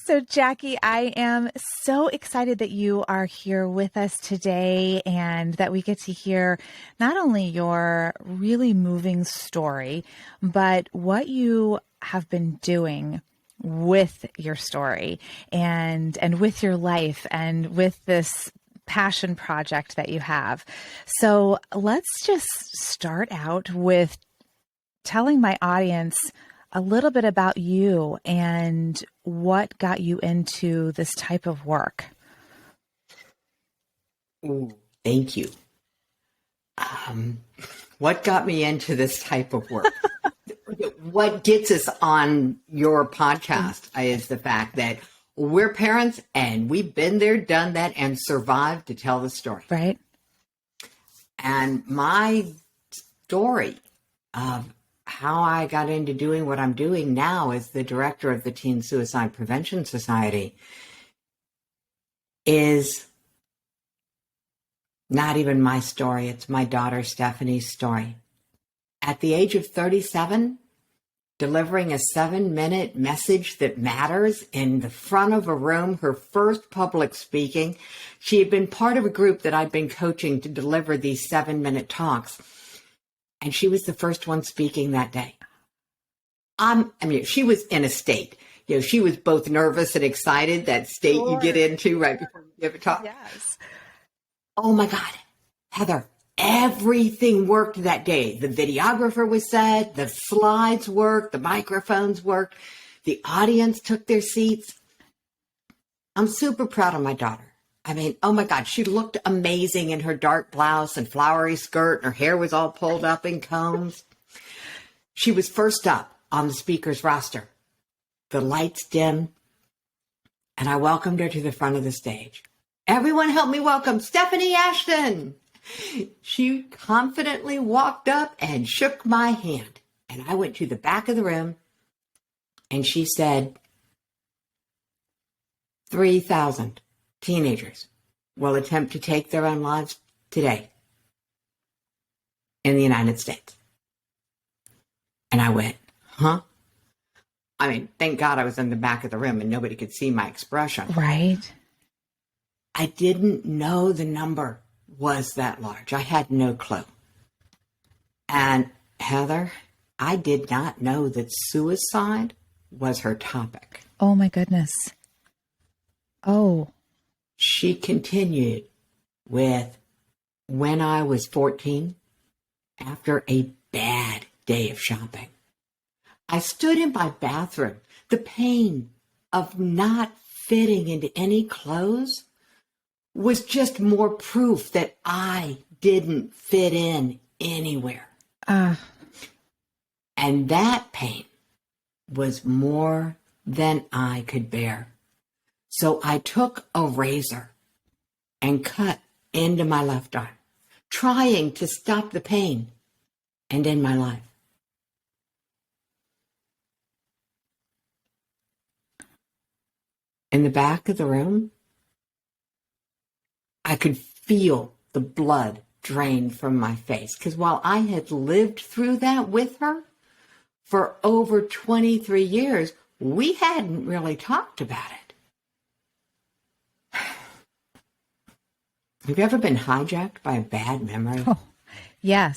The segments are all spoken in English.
So, Jackie, I am so excited that you are here with us today and that we get to hear not only your really moving story, but what you have been doing with your story and with your life and with this passion project that you have. So, let's just start out with telling my audience a little bit about you and what got you into this type of work. Ooh, thank you. What got me into this type of work? What gets us on your podcast is the fact that we're parents and we've been there, done that, and survived to tell the story. Right. And my story of how I got into doing what I'm doing now as the director of the Teen Suicide Prevention Society is not even my story. It's my daughter Stephanie's story. At the age of 37, delivering a 7-minute message that matters in the front of a room, her first public speaking. She had been part of a group that I'd been coaching to deliver these 7-minute talks. And she was the first one speaking that day. She was in a state. She was both nervous and excited, that state you get into right before you give a talk. Yes. Oh my God, Heather, everything worked that day. The videographer was set, the slides worked, the microphones worked, the audience took their seats. I'm super proud of my daughter. Oh my God, she looked amazing in her dark blouse and flowery skirt. And her hair was all pulled up in combs. She was first up on the speaker's roster. The lights dimmed, and I welcomed her to the front of the stage. Everyone help me welcome Stephanie Ashton. She confidently walked up and shook my hand. And I went to the back of the room, and she said, 3,000 teenagers will attempt to take their own lives today in the United States. And I went, huh? Thank God I was in the back of the room and nobody could see my expression. Right. I didn't know the number was that large. I had no clue. And Heather, I did not know that suicide was her topic. Oh my goodness. Oh. She continued with, when I was 14, after a bad day of shopping, I stood in my bathroom. The pain of not fitting into any clothes was just more proof that I didn't fit in anywhere. And that pain was more than I could bear. So I took a razor and cut into my left arm, trying to stop the pain and end my life. In the back of the room, I could feel the blood drain from my face, because while I had lived through that with her for over 23 years, we hadn't really talked about it. Have you ever been hijacked by a bad memory? Oh, yes.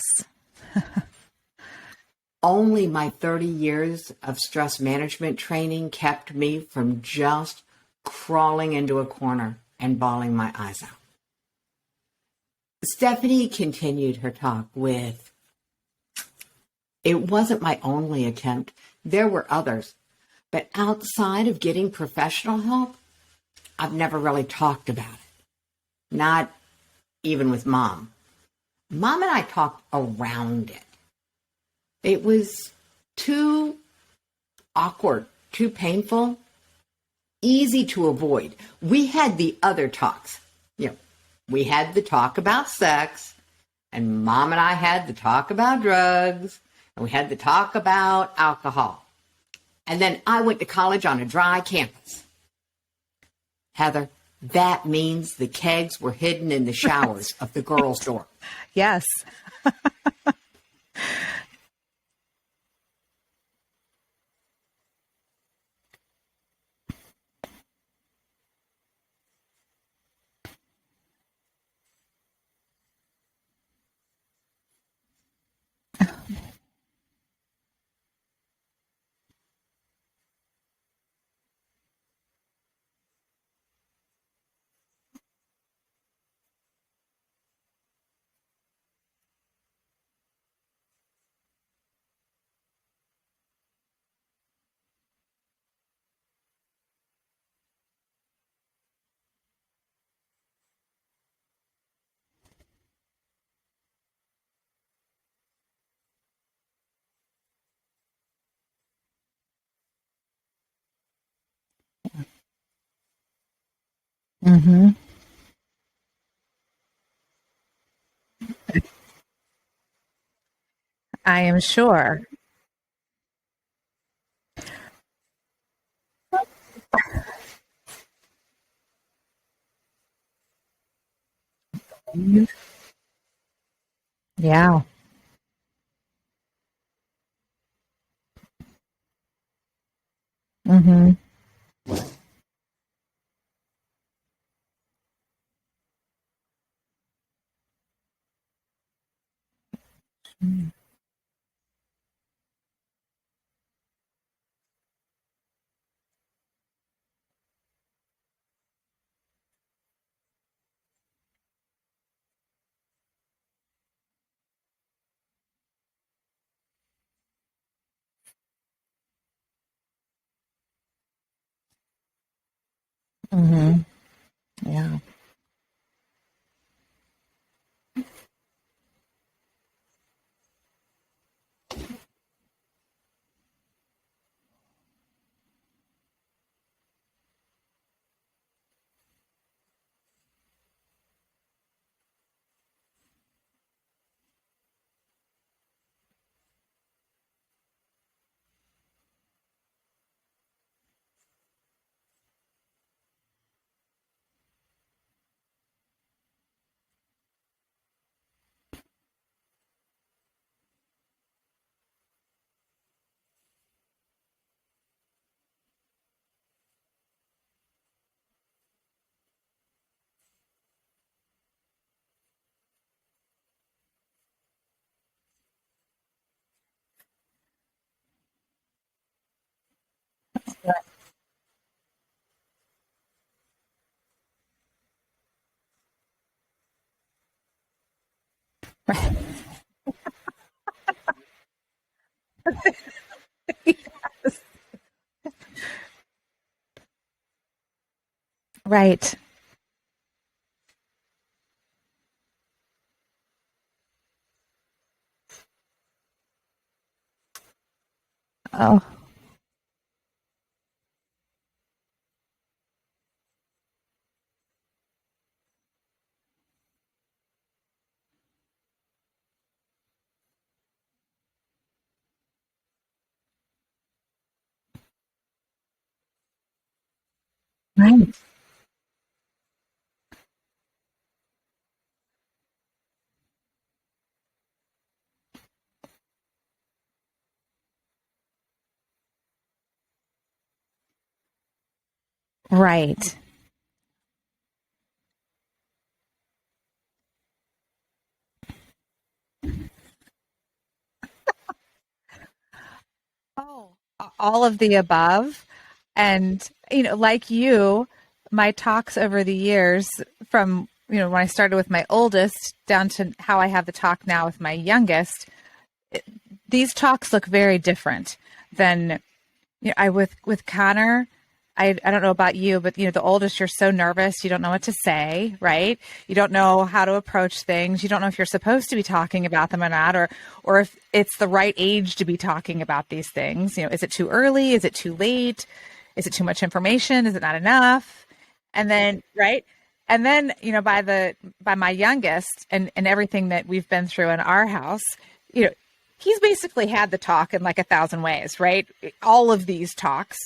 Only my 30 years of stress management training kept me from just crawling into a corner and bawling my eyes out. Stephanie continued her talk with, it wasn't my only attempt. There were others. But outside of getting professional help, I've never really talked about it. Not even with Mom. Mom and I talked around it. It was too awkward, too painful, easy to avoid. We had the other talks. We had the talk about sex, and Mom and I had the talk about drugs, and we had the talk about alcohol. And then I went to college on a dry campus. Heather, that means the kegs were hidden in the showers of the girls' dorm. Yes. Mm-hmm. I am sure. Yeah. Mm-hmm. Mm-hmm. Yeah. Right. Oh, right. Right. Oh, all of the above. And, like you, my talks over the years from, when I started with my oldest down to how I have the talk now with my youngest, these talks look very different than I with Connor. I don't know about you, but the oldest, you're so nervous, you don't know what to say, right? You don't know how to approach things. You don't know if you're supposed to be talking about them or not, or if it's the right age to be talking about these things. Is it too early? Is it too late? Is it too much information? Is it not enough? And then, right? And then, by my youngest and everything that we've been through in our house, you know, he's basically had the talk in like a thousand ways, right? All of these talks,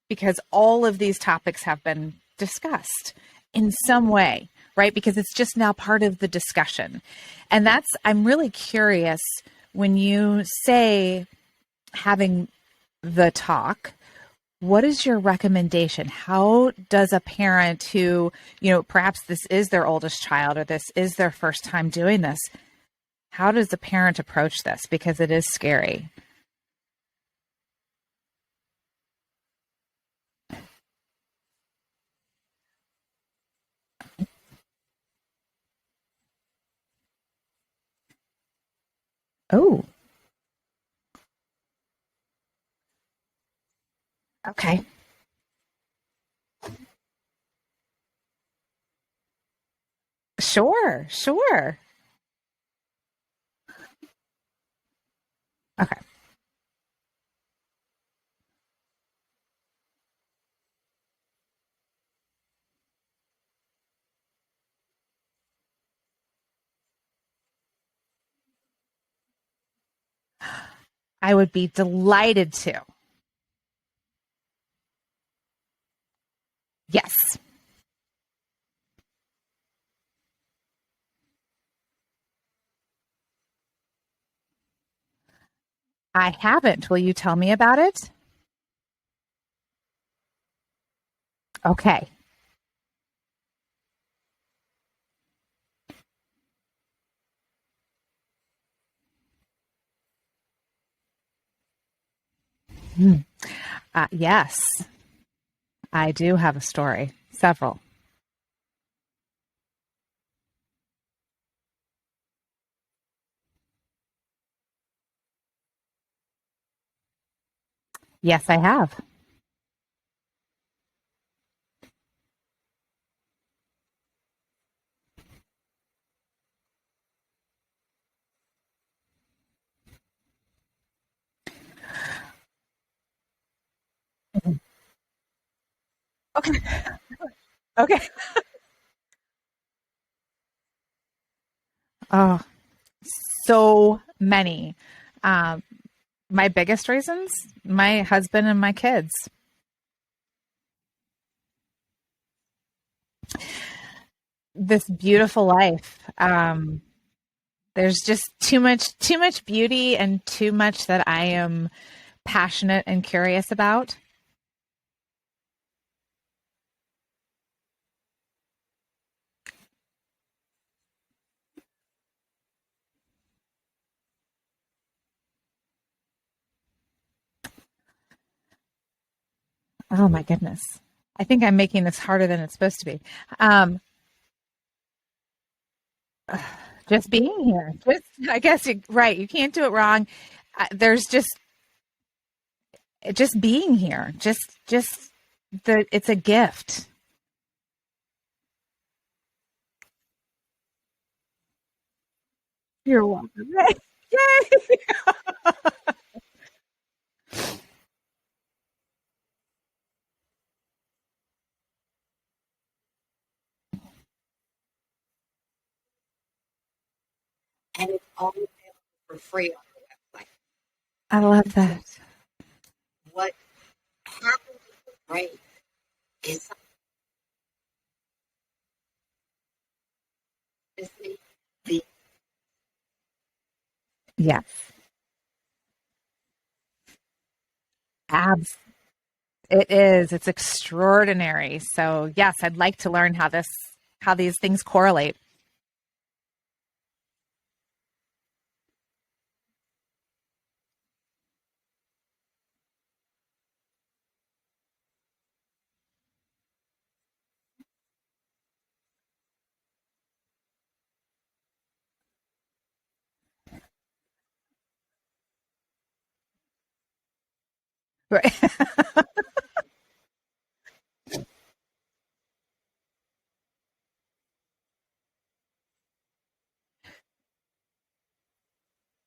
because all of these topics have been discussed in some way, right? Because it's just now part of the discussion. And I'm really curious when you say having the talk, what is your recommendation? How does a parent who, perhaps this is their oldest child or this is their first time doing this, how does a parent approach this? Because it is scary. Oh, okay. Sure, sure. Okay. I would be delighted to. Yes, I haven't. Will you tell me about it? Okay. Hmm. Yes, I do have a story. Several. Yes, I have. Okay. Okay. Oh, so many. Um, my biggest reasons, my husband and my kids. This beautiful life. There's just too much beauty and too much that I am passionate and curious about. Oh my goodness. I think I'm making this harder than it's supposed to be. Um, just being here. I guess right. You can't do it wrong. There's just being here. It's a gift. You're welcome. Yay! And it's all available for free on our website. I love So that. what happens with the brain is the Yes, abs. It is. It's extraordinary. So yes, I'd like to learn how these things correlate. Right.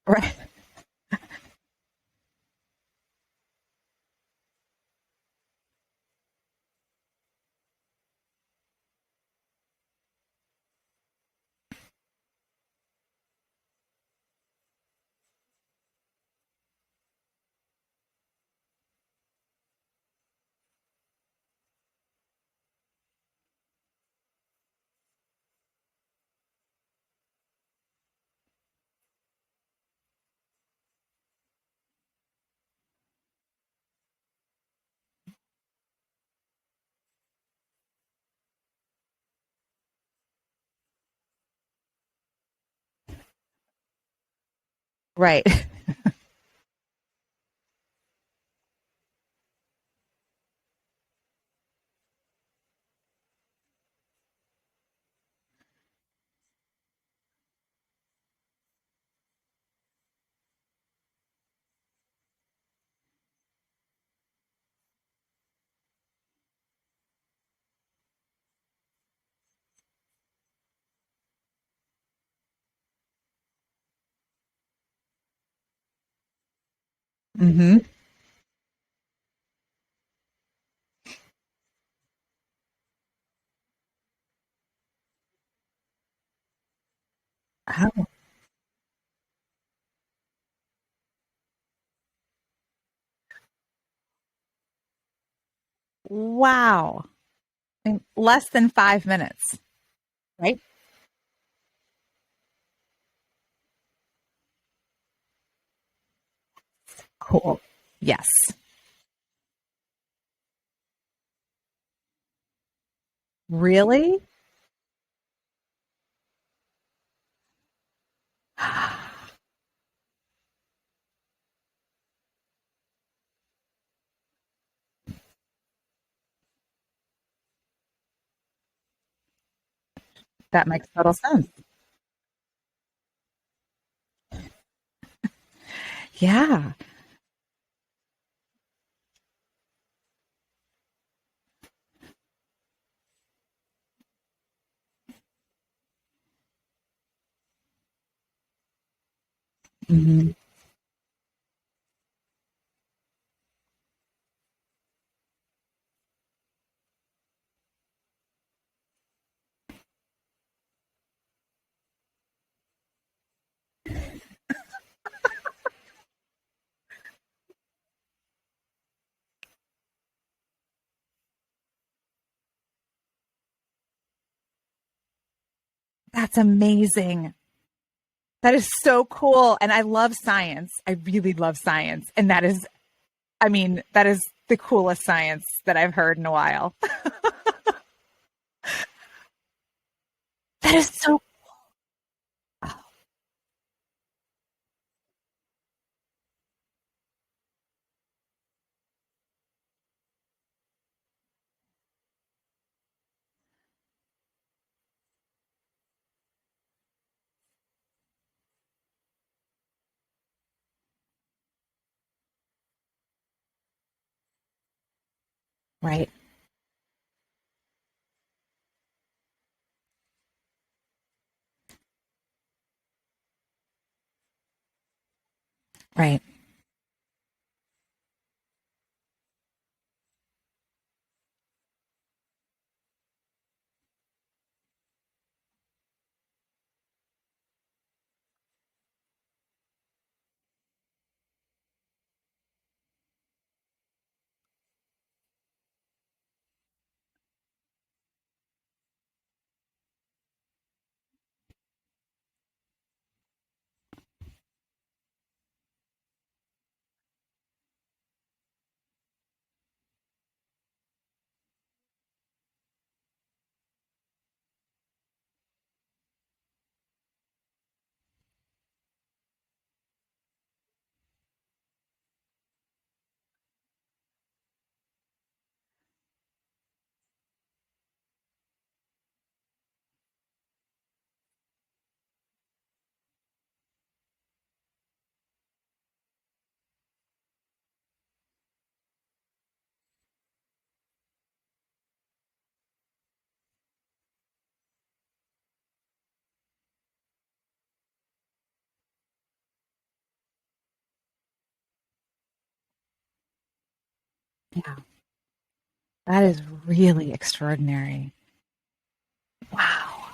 Right. Right. Mm-hmm. Oh, Wow. In less than 5 minutes, right? Cool. Yes. Really? That makes total sense. Yeah. Hmm. That's amazing. That is so cool. And I love science. I really love science. And that is, I mean, that is the coolest science that I've heard in a while. That is so, right. Right. Yeah. That is really extraordinary. Wow.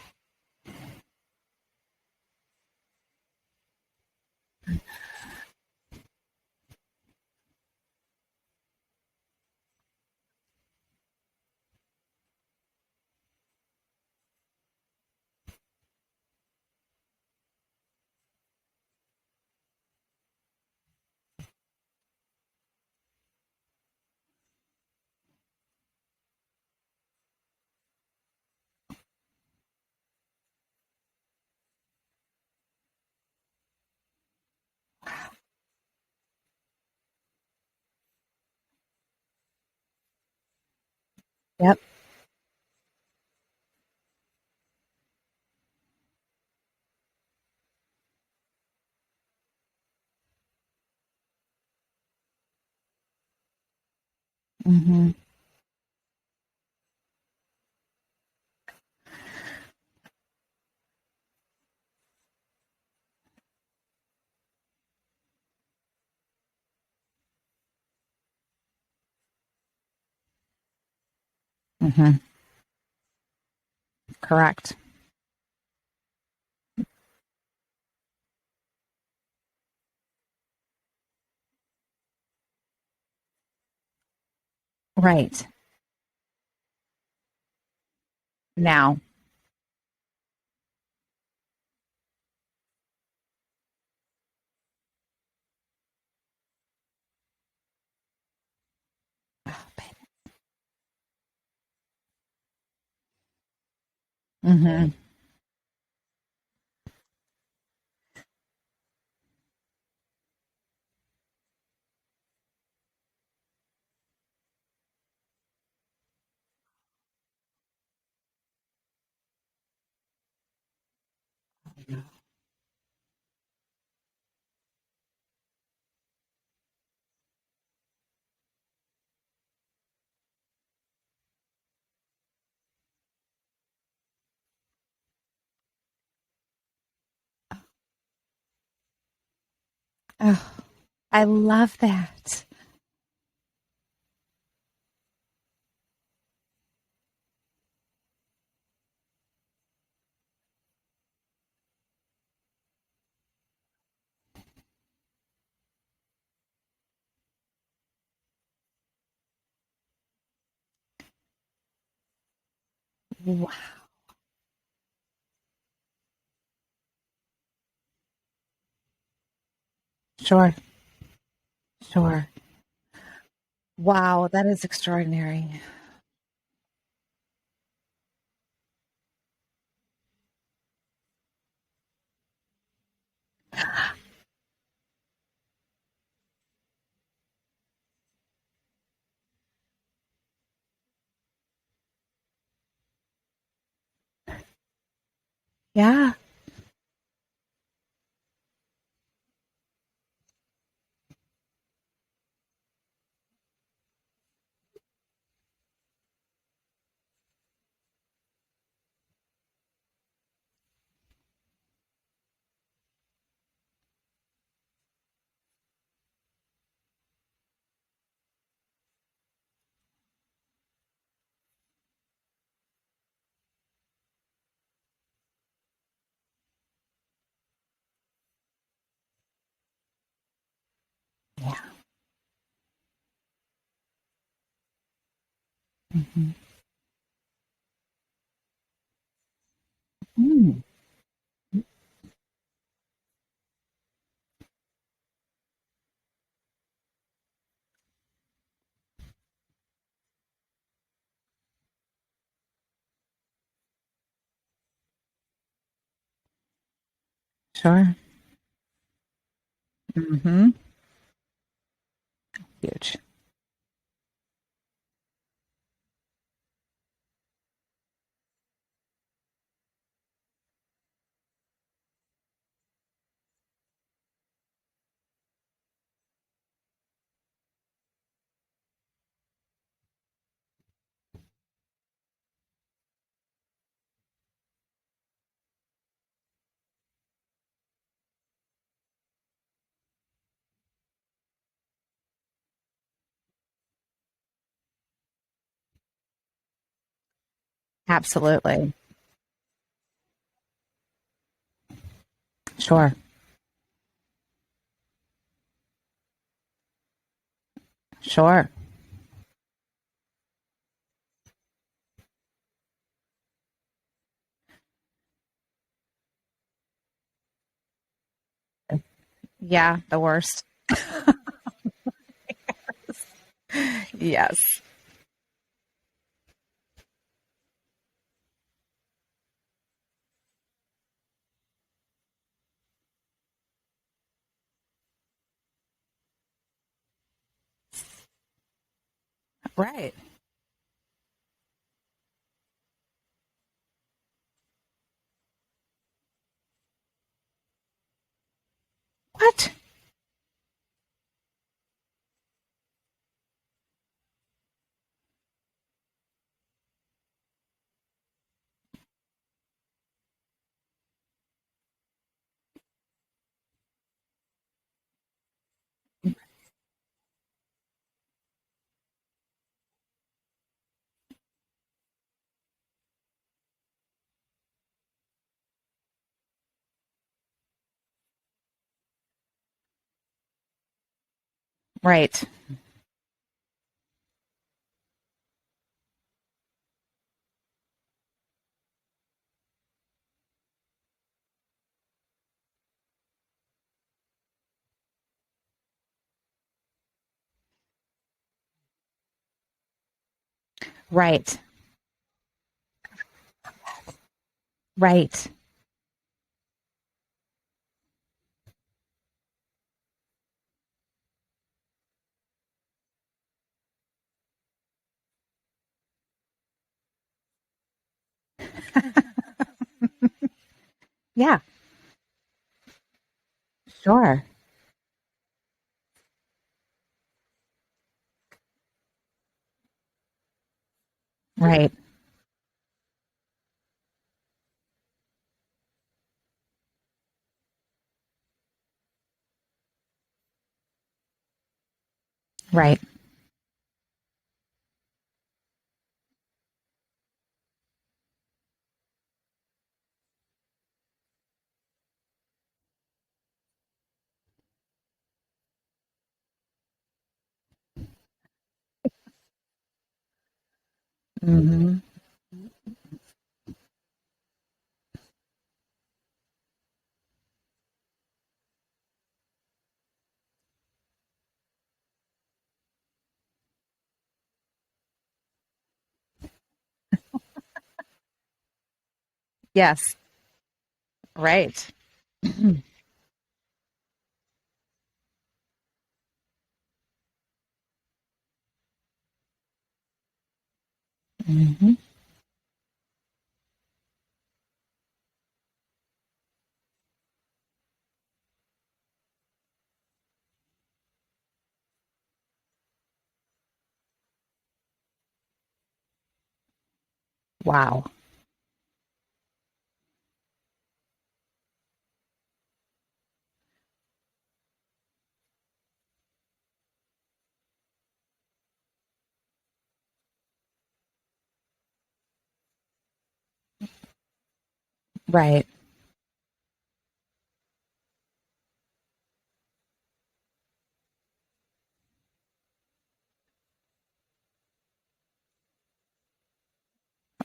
Yep. Hmm. Hmm. Correct. Right. now. Hmm. Oh, I love that. Wow. Sure, sure. Wow, that is extraordinary. Yeah, yeah. Hmm. Mm, sure. Hmm. Huge. Absolutely. Sure. Sure. Yeah, the worst. Yes. Right. What? Right. Right. Right. Yeah. Sure. Right. Right. Hmm. Yes. Right. Hmm. Wow. Right.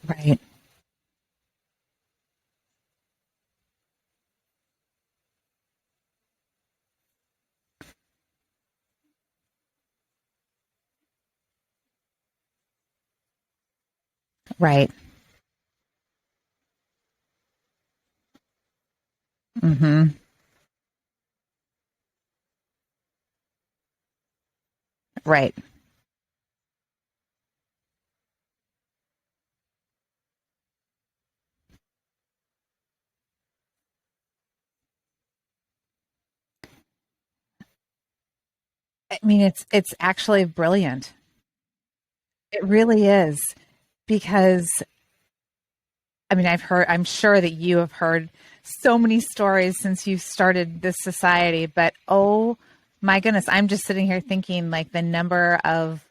Right. Right. Hmm. Right. I mean, it's actually brilliant. It really is because I mean, I'm sure that you have heard so many stories since you started this society, but oh my goodness, I'm just sitting here thinking like the number of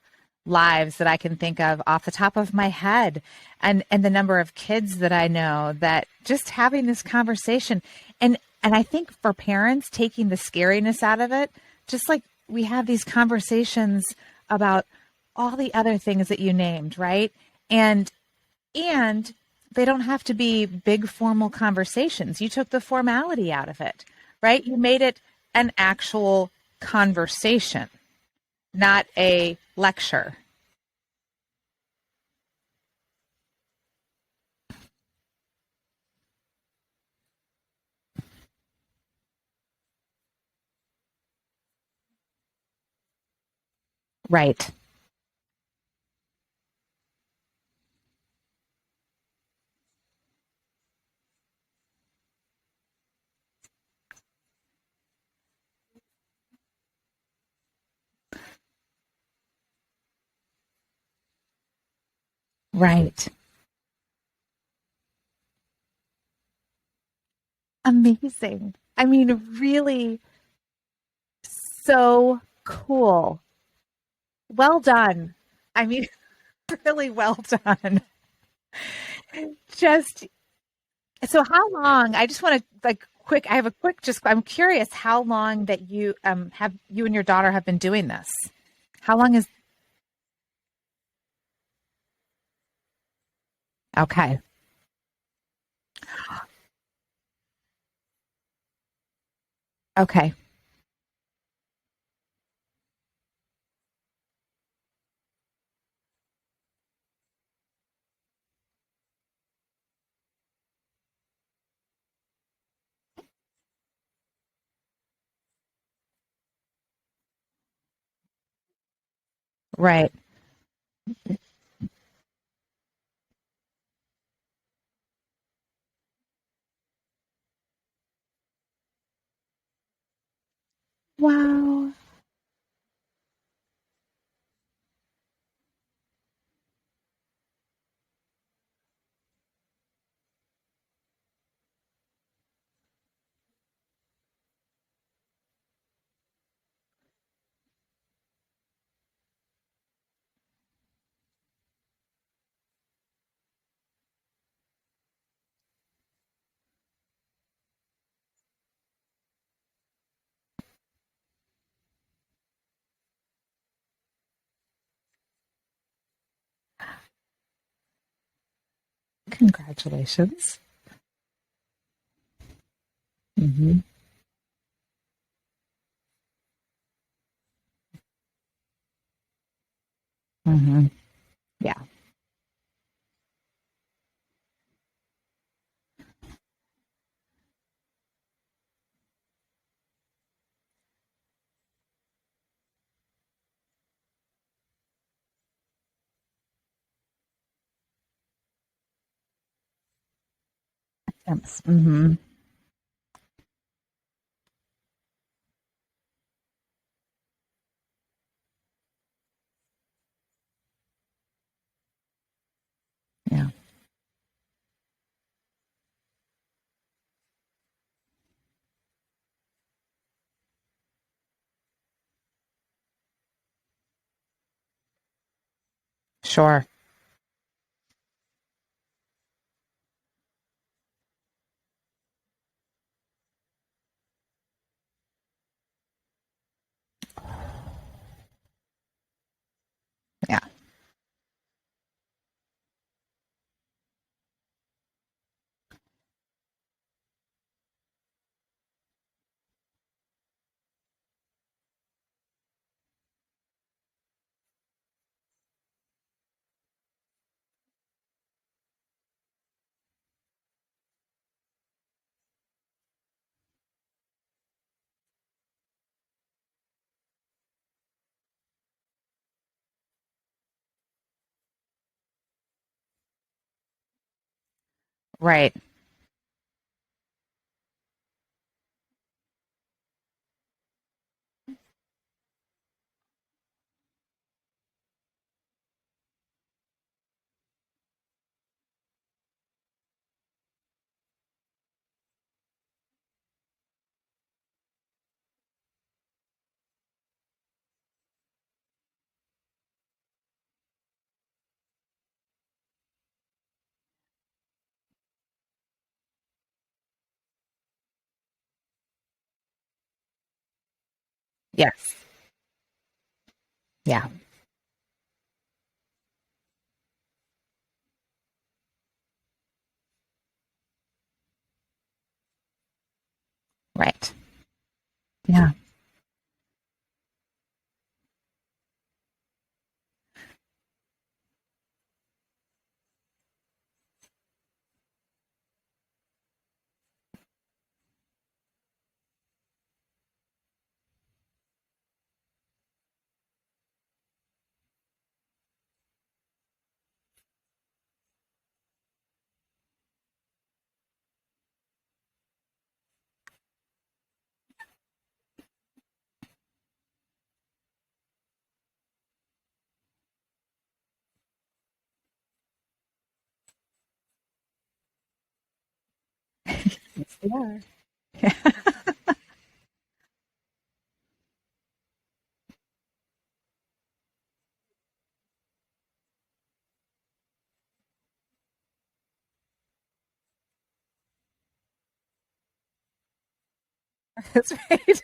lives that I can think of off the top of my head and the number of kids that I know that just having this conversation and I think for parents taking the scariness out of it, just like we have these conversations about all the other things that you named, right? And and they don't have to be big formal conversations. You took the formality out of it, right? You made it an actual conversation, not a lecture. Right. Right. Amazing. I mean, really so cool. Well done. I mean, really well done. Just so how long, I just want to like quick, I have a quick, just, I'm curious how long that you have, you and your daughter have been doing this. How long is, okay. Okay. Right. Wow. Congratulations. Hmm. Hmm. Yeah. Yes. Hmm. Yeah. Sure. Yeah. Right. Yes. Yeah. Right. Yeah. Yes, they are. That's right.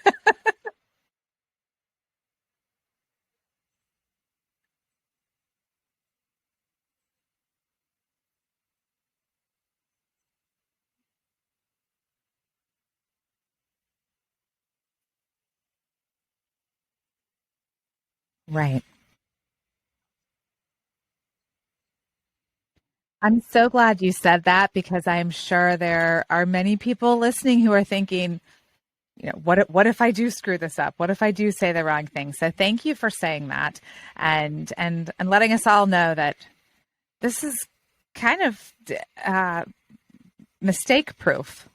Right. I'm so glad you said that because I'm sure there are many people listening who are thinking, what if I do screw this up? What if I do say the wrong thing? So thank you for saying that and letting us all know that this is kind of uh, mistake proof.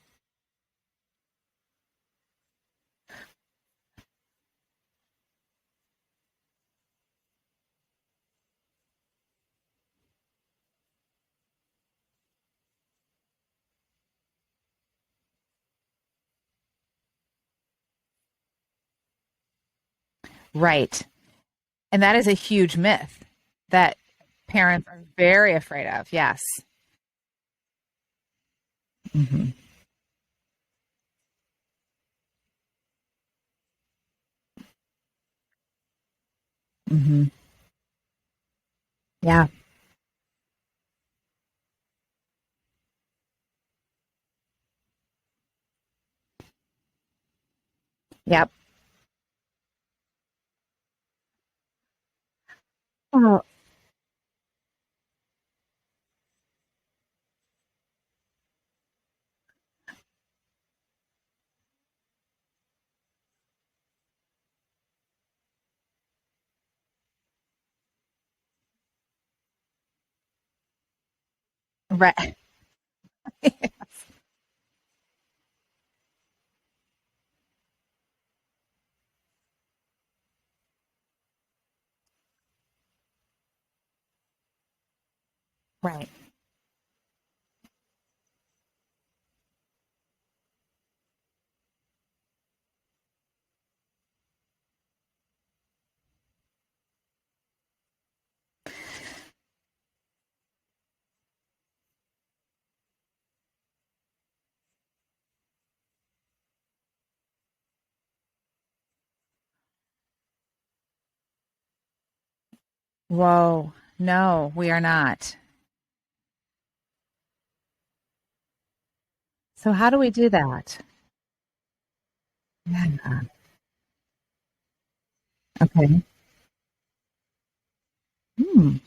Right. And that is a huge myth that parents are very afraid of. Yes. Hmm. Hmm. Yeah. Yep. Oh, right. Right. Whoa. No, we are not. So how do we do that? Yeah. Okay. Hmm.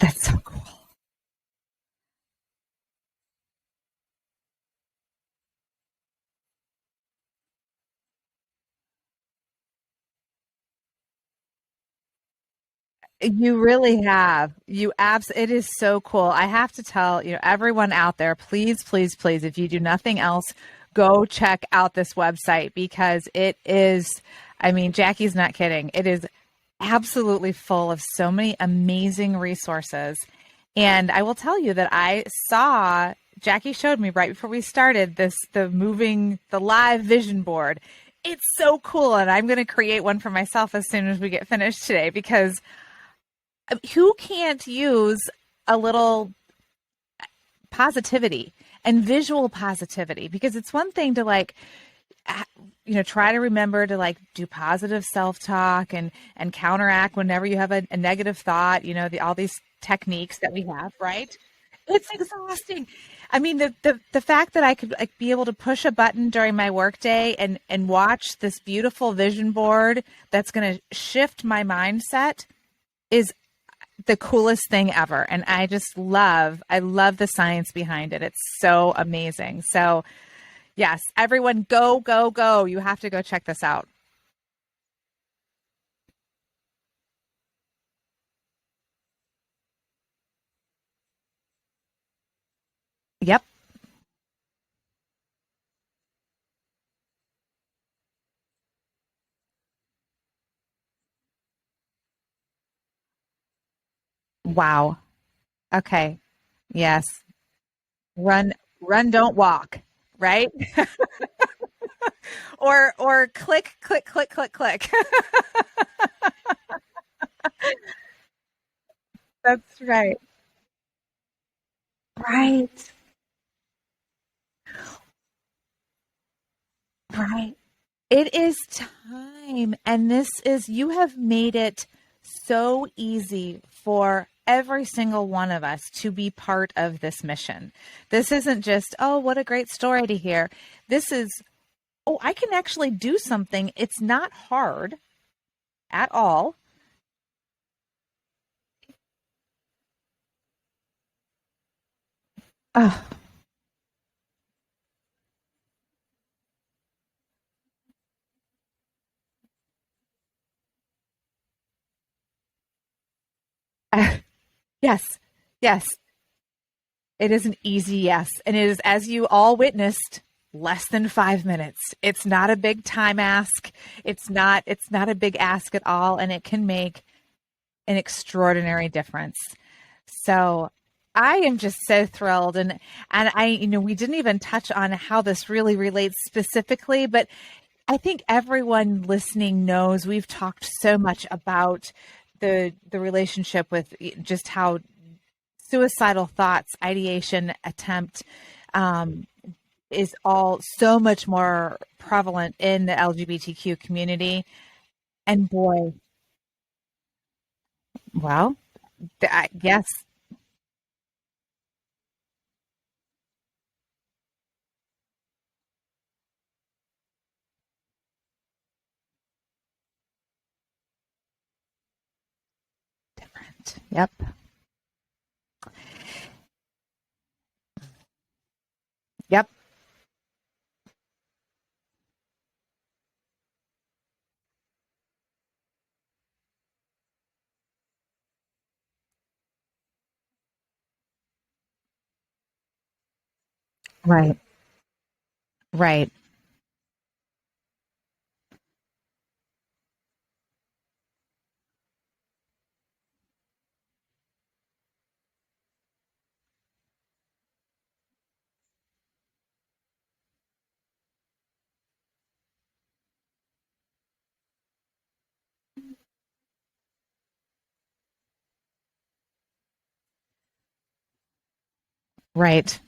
That's so cool. You really have. It is so cool. I have to tell, everyone out there, please, please, please, if you do nothing else, go check out this website because it is, I mean, Jackie's not kidding. It is absolutely full of so many amazing resources. And I will tell you that I saw Jackie showed me right before we started the live vision board. It's so cool. And I'm going to create one for myself as soon as we get finished today because who can't use a little positivity and visual positivity? Because it's one thing to try to remember to do positive self-talk and counteract whenever you have a negative thought, all these techniques that we have, right? It's exhausting. I mean, the fact that I could be able to push a button during my workday and watch this beautiful vision board that's going to shift my mindset is the coolest thing ever. And I love the science behind it. It's so amazing. So, yes, everyone go, go, go. You have to go check this out. Yep. Wow. Okay. Yes. Run, run, don't walk, right? Or click, click, click, click, click. That's right. Right. Right. It is time. And you have made it so easy for every single one of us to be part of this mission. This isn't just, oh, what a great story to hear. This is, oh, I can actually do something. It's not hard. at all. Oh, yes, yes. It is an easy yes. And it is, as you all witnessed, less than 5 minutes. It's not a big time ask. It's not a big ask at all. And it can make an extraordinary difference. So I am just so thrilled. And I, we didn't even touch on how this really relates specifically, but I think everyone listening knows we've talked so much about the relationship with just how suicidal thoughts, ideation, attempt um, is all so much more prevalent in the LGBTQ community. And boy, well, yes, different. Yep. Yep. Right. Right. Right.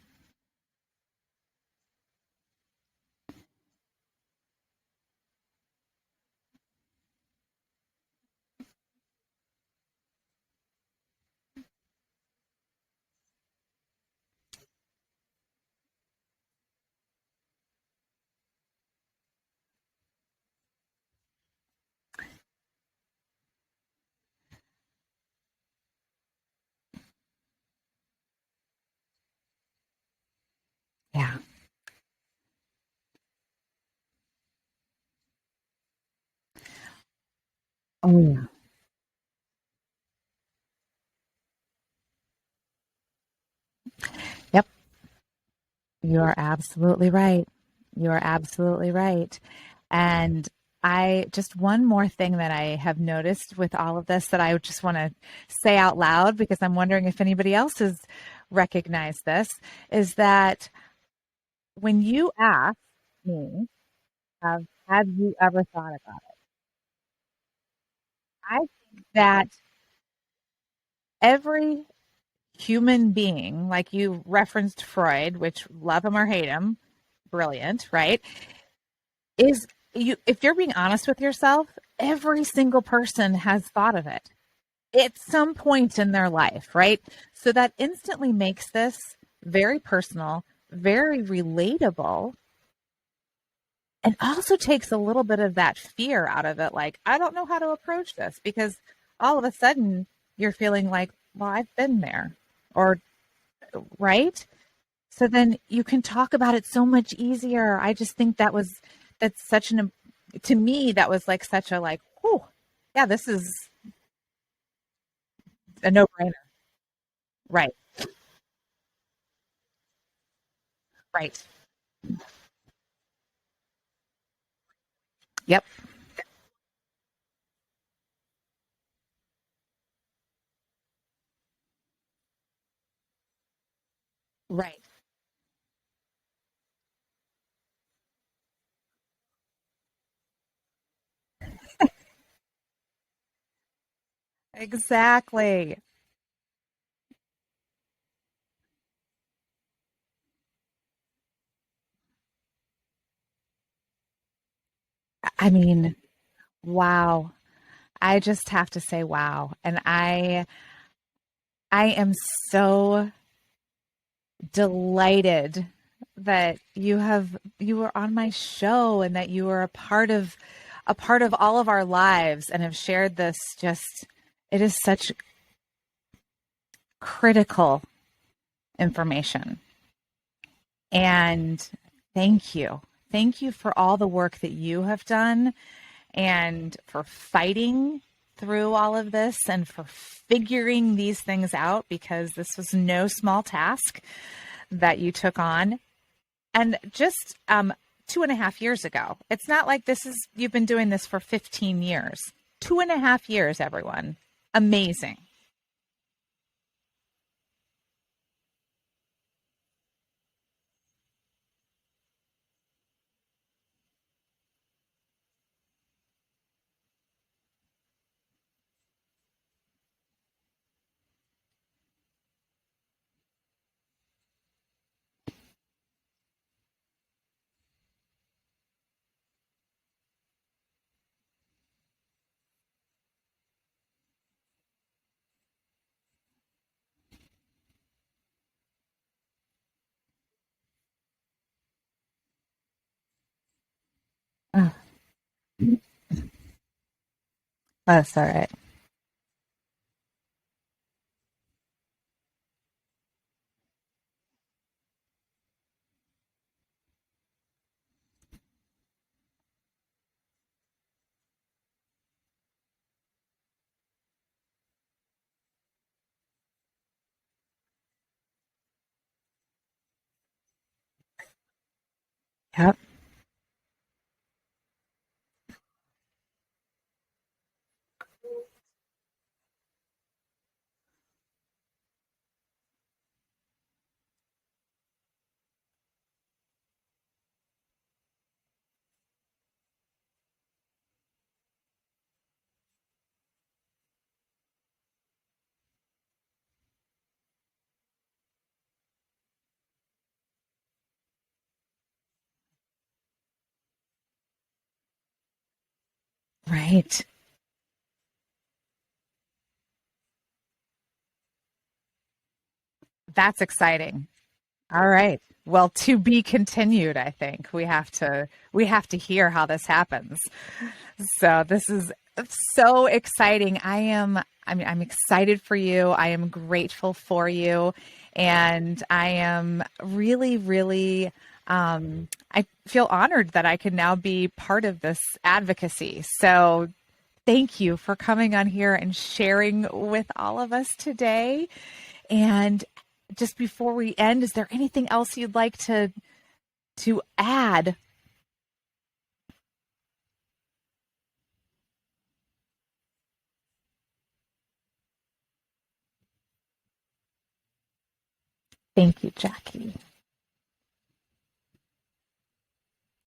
Yeah. Oh, yeah. Yep. You are absolutely right. You are absolutely right. And I just one more thing that I have noticed with all of this that I just want to say out loud because I'm wondering if anybody else has recognized this is that when you ask me, have you ever thought about it? I think that every human being, like you referenced Freud, which love him or hate him, brilliant, right? Is you if you're being honest with yourself, every single person has thought of it at some point in their life, right? So that instantly makes this very personal, very relatable, and also takes a little bit of that fear out of it. Like, I don't know how to approach this because all of a sudden you're feeling like, well, I've been there, or right? So then you can talk about it so much easier. I just think that's such an, to me, that was like such a like, oh, yeah, this is a no brainer. Right. Right. Yep. Right. Exactly. I mean, wow. I just have to say wow. And I am so delighted that you were on my show and that you were a part of a part of all of our lives and have shared this. Just, it is such critical information. And thank you. Thank you for all the work that you have done and for fighting through all of this and for figuring these things out, because this was no small task that you took on. And just 2.5 years ago, it's not like you've been doing this for 15 years. 2.5 years, everyone. Amazing. Oh, that's all right. Yep. Right. That's exciting. All right. Well, to be continued, I think. We have to hear how this happens. So this is so exciting. I'm excited for you. I am grateful for you. And I am really, really I feel honored that I can now be part of this advocacy. So thank you for coming on here and sharing with all of us today. And just before we end, is there anything else you'd like to add? Thank you, Jackie.